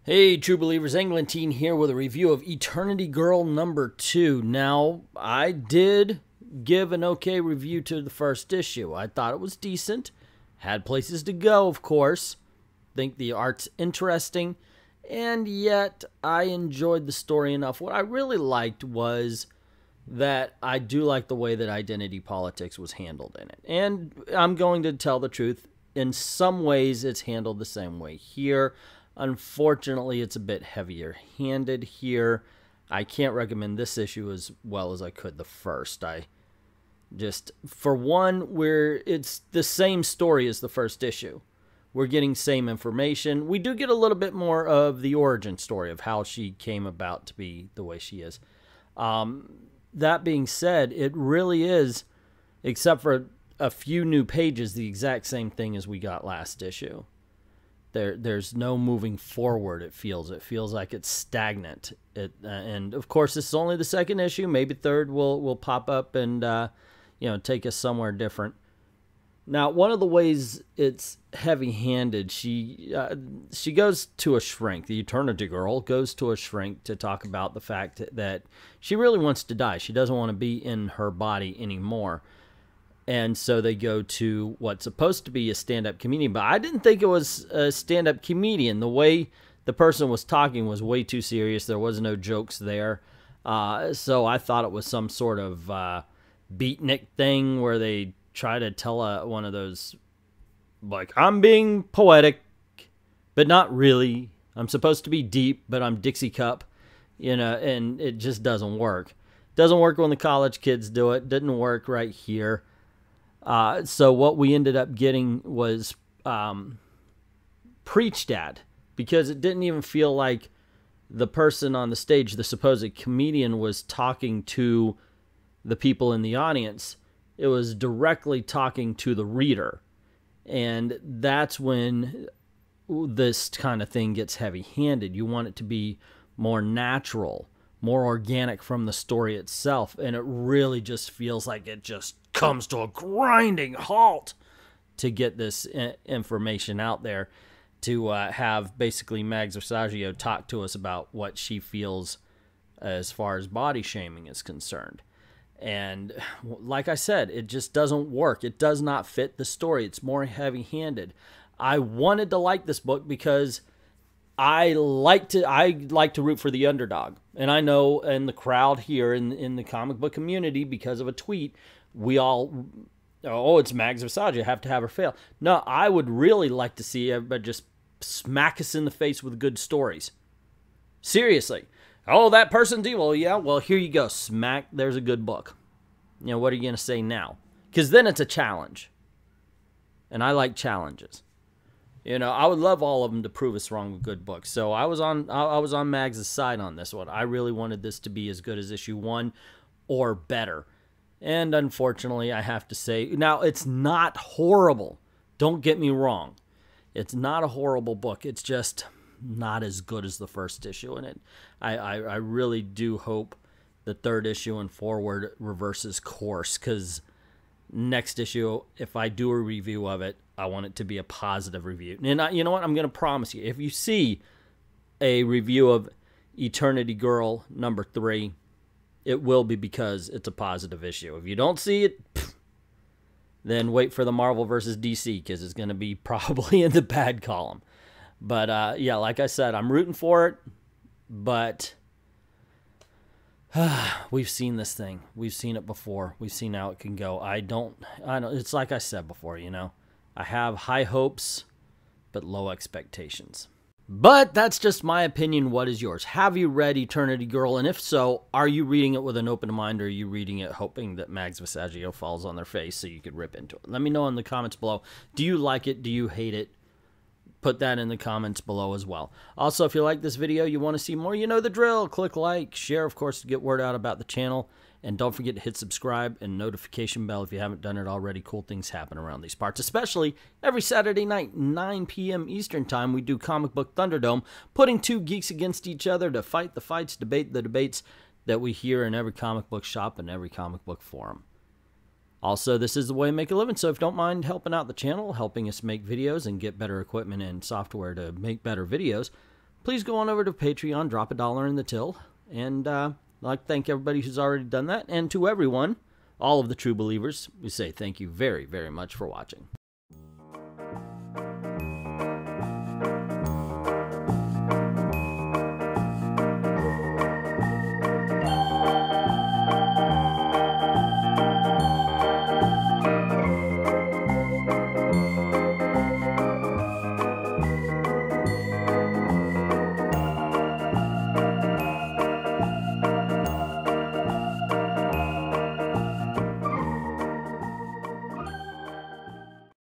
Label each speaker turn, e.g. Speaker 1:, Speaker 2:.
Speaker 1: Hey, true believers, Englentine here with a review of Eternity Girl number 2. Now, I did give an okay review to the first issue. I thought it was decent. Had places to go, of course. Think the art's interesting. And yet, I enjoyed the story enough. What I really liked was that I do like the way that identity politics was handled in it. And I'm going to tell the truth. In some ways, it's handled the same way here. Unfortunately, it's a bit heavier-handed here. I can't recommend this issue as well as I could the first. For one, it's the same story as the first issue. We're getting same information. We do get a little bit more of the origin story of how she came about to be the way she is. That being said, it really is, except for a few new pages, the exact same thing as we got last issue. There's no moving forward. It feels like it's stagnant. And of course, this is only the second issue. Maybe third will pop up and take us somewhere different. Now, one of the ways it's heavy-handed, she goes to a shrink. The Eternity Girl goes to a shrink to talk about the fact that she really wants to die. She doesn't want to be in her body anymore. And so they go to what's supposed to be a stand-up comedian. But I didn't think it was a stand-up comedian. The way the person was talking was way too serious. There was no jokes there. So I thought it was some sort of beatnik thing where they try to tell one of those, like, I'm being poetic, but not really. I'm supposed to be deep, but I'm Dixie Cup. And it just doesn't work. Doesn't work when the college kids do it. Didn't work right here. So what we ended up getting was preached at, because it didn't even feel like the person on the stage, the supposed comedian, was talking to the people in the audience. It was directly talking to the reader. And that's when this kind of thing gets heavy-handed. You want it to be more natural, more organic from the story itself, and it really just feels like it just comes to a grinding halt to get this information out there, to have basically Mags Versaggio talk to us about what she feels as far as body shaming is concerned. And like I said, it just doesn't work. It does not fit the story. It's more heavy-handed. I wanted to like this book because I like to root for the underdog. And I know in the crowd here in the comic book community, because of a tweet, we all, oh, it's Mags Versaggio, have to have her fail. No, I would really like to see everybody just smack us in the face with good stories. Seriously. Oh, that person's evil. Yeah, well, here you go. Smack, there's a good book. What are you going to say now? Because then it's a challenge. And I like challenges. I would love all of them to prove us wrong with good books. So I was on Mags' side on this one. I really wanted this to be as good as issue 1 or better. And unfortunately, I have to say, now it's not horrible. Don't get me wrong. It's not a horrible book. It's just not as good as the first issue. And I really do hope the third issue and forward reverses course, because next issue, if I do a review of it, I want it to be a positive review. And you know what? I'm going to promise you, if you see a review of Eternity Girl number 3, it will be because it's a positive issue. If you don't see it, then wait for the Marvel versus DC, because it's going to be probably in the bad column. But yeah, like I said, I'm rooting for it, but we've seen this thing. We've seen it before. We've seen how it can go. I don't, it's like I said before, I have high hopes, but low expectations. But that's just my opinion. What is yours? Have you read Eternity Girl? And if so, are you reading it with an open mind, or are you reading it hoping that Mags Versaggio falls on their face so you could rip into it? Let me know in the comments below. Do you like it? Do you hate it? Put that in the comments below as well. Also, if you like this video, you want to see more, you know the drill. Click like, share, of course, to get word out about the channel. And don't forget to hit subscribe and notification bell if you haven't done it already. Cool things happen around these parts, especially every Saturday night, 9 p.m. Eastern Time. We do Comic Book Thunderdome, putting two geeks against each other to fight the fights, debate the debates that we hear in every comic book shop and every comic book forum. Also, this is the way to make a living, so if you don't mind helping out the channel, helping us make videos and get better equipment and software to make better videos, please go on over to Patreon, drop $1 in the till. And I'd like to thank everybody who's already done that. And to everyone, all of the true believers, we say thank you very, very much for watching.